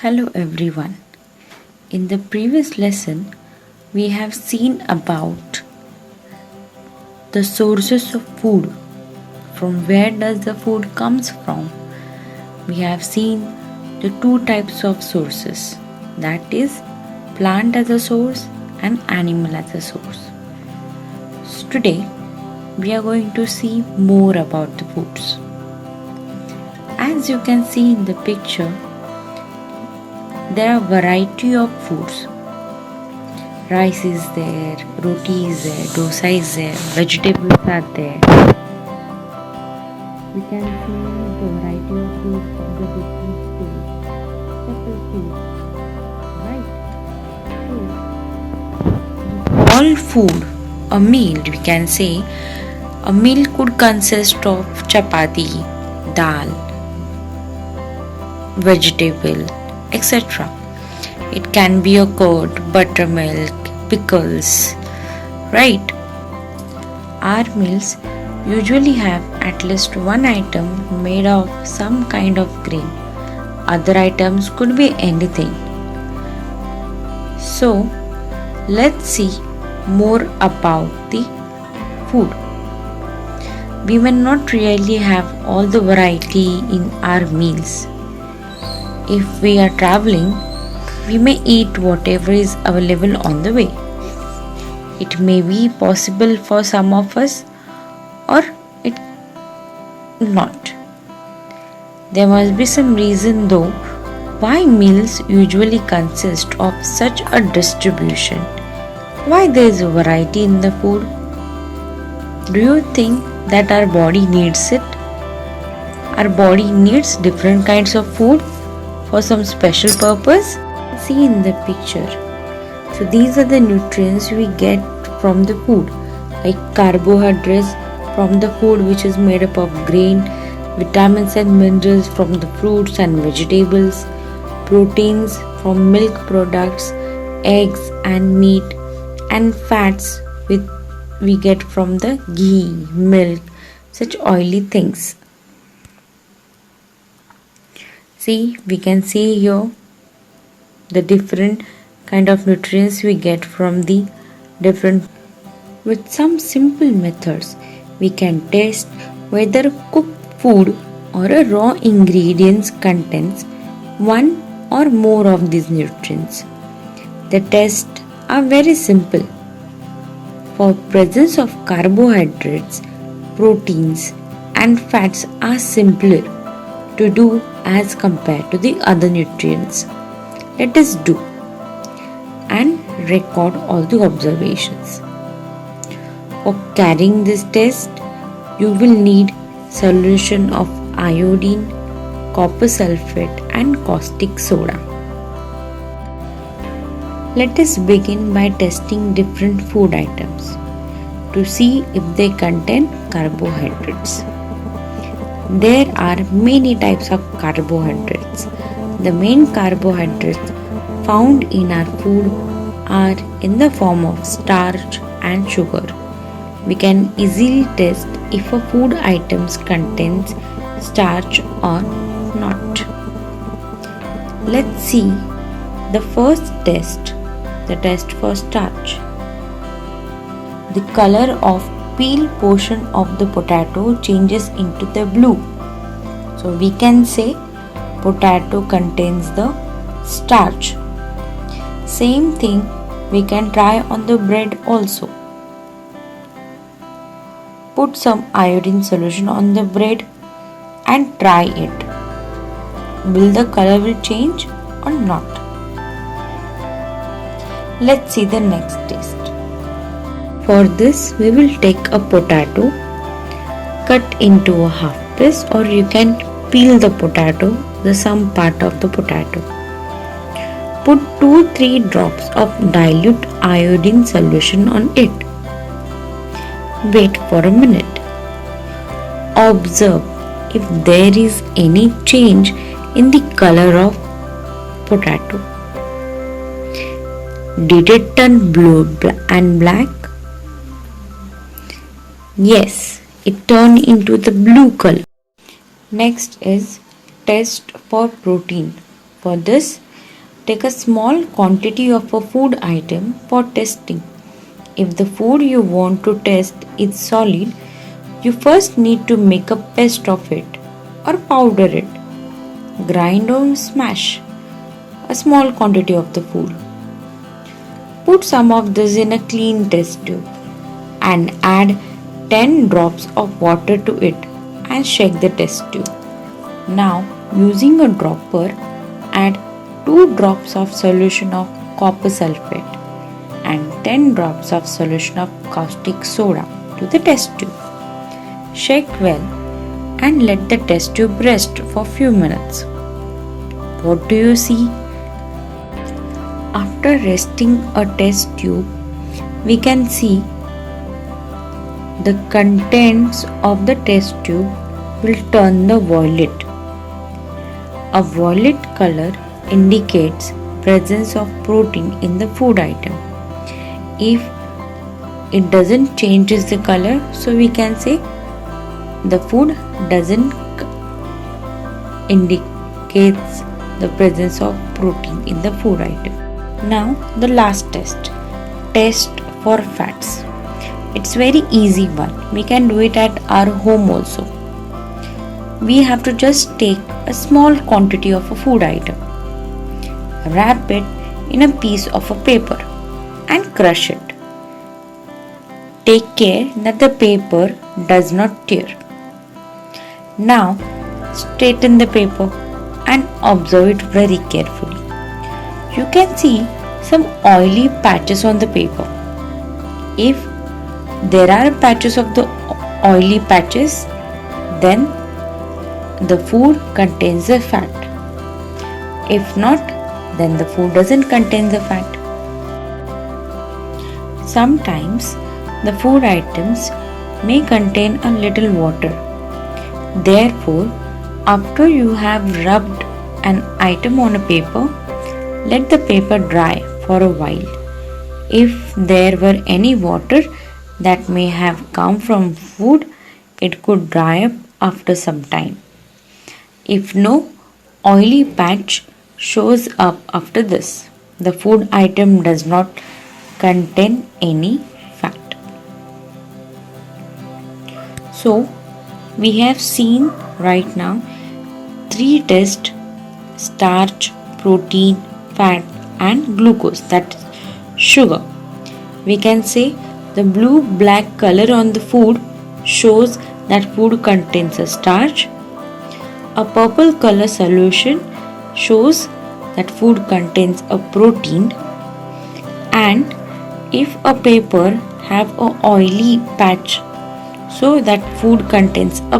Hello everyone. In the previous lesson, we have seen about the sources of food. From where does the food comes from? We have seen the two types of sources, that is plant as a source and animal as a source. So today we are going to see more about the foods. As you can see in the picture, there are variety of foods. Rice is there, roti is there, dosa is there, vegetables are there. We can see the variety of foods from the different states, separate foods, right? So, all food, a meal, we can say, a meal could consist of chapati, dal, vegetable, etc. It can be a curd, buttermilk, pickles, right? Our meals usually have at least one item made of some kind of grain. Other items could be anything. So, let's see more about the food. We may not really have all the variety in our meals. If we are traveling, we may eat whatever is available on the way. It may be possible for some of us or it not. There must be some reason though why meals usually consist of such a distribution. Why there is a variety in the food? Do you think that our body needs it? Our body needs different kinds of food for some special purpose? See in the picture. So these are the nutrients we get from the food, like carbohydrates from the food which is made up of grain, vitamins and minerals from the fruits and vegetables, proteins from milk products, eggs and meat, and fats we get from the ghee, milk, such oily things. See, we can see here the different kind of nutrients we get from the different. With some simple methods, we can test whether cooked food or a raw ingredients contains one or more of these nutrients. The tests are very simple. For presence of carbohydrates, proteins and fats are simpler to do as compared to the other nutrients. Let us do and record all the observations. For carrying this test, you will need solution of iodine, copper sulfate and caustic soda. Let us begin by testing different food items to see if they contain carbohydrates. There are many types of carbohydrates. The main carbohydrates found in our food are in the form of starch and sugar. We can easily test if a food item contains starch or not. Let's see the first test, the test for starch. The color of peel portion of the potato changes into the blue. So we can say potato contains the starch. Same thing we can try on the bread also. Put some iodine solution on the bread and try it. Will the color will change or not? Let's see the next test. For this we will take a potato, cut into a half piece, or you can peel the potato, the some part of the potato. Put 2-3 drops of dilute iodine solution on it. Wait for a minute. Observe if there is any change in the color of potato. Did it turn blue and black? Yes, it turned into the blue color. Next is test for protein. For this, take a small quantity of a food item for testing. If the food you want to test is solid, you first need to make a paste of it or powder it. Grind or smash a small quantity of the food. Put some of this in a clean test tube and add 10 drops of water to it and shake the test tube. Now, using a dropper, add 2 drops of solution of copper sulfate and 10 drops of solution of caustic soda to the test tube. Shake well and let the test tube rest for few minutes. What do you see? After resting a test tube, we can see the contents of the test tube will turn the violet. A violet color indicates presence of protein in the food item. If it doesn't change the color, so we can say the food doesn't indicates the presence of protein in the food item. Now the last test for fats. It's very easy one. We can do it at our home also. We have to just take a small quantity of a food item, wrap it in a piece of a paper and crush it. Take care that the paper does not tear. Now straighten the paper and observe it very carefully. You can see some oily patches on the paper. If there are patches of the oily patches, then the food contains the fat. If not, then the food doesn't contain the fat. Sometimes the food items may contain a little water. Therefore, after you have rubbed an item on a paper, let the paper dry for a while. If there were any water that may have come from food, it could dry up after some time. If no oily patch shows up after this, the food item does not contain any fat. So, we have seen right now 3 tests: starch, protein, fat and glucose, that is sugar. We can say the blue-black color on the food shows that food contains a starch. A purple color solution shows that food contains a protein, and if a paper have a oily patch, so that food contains a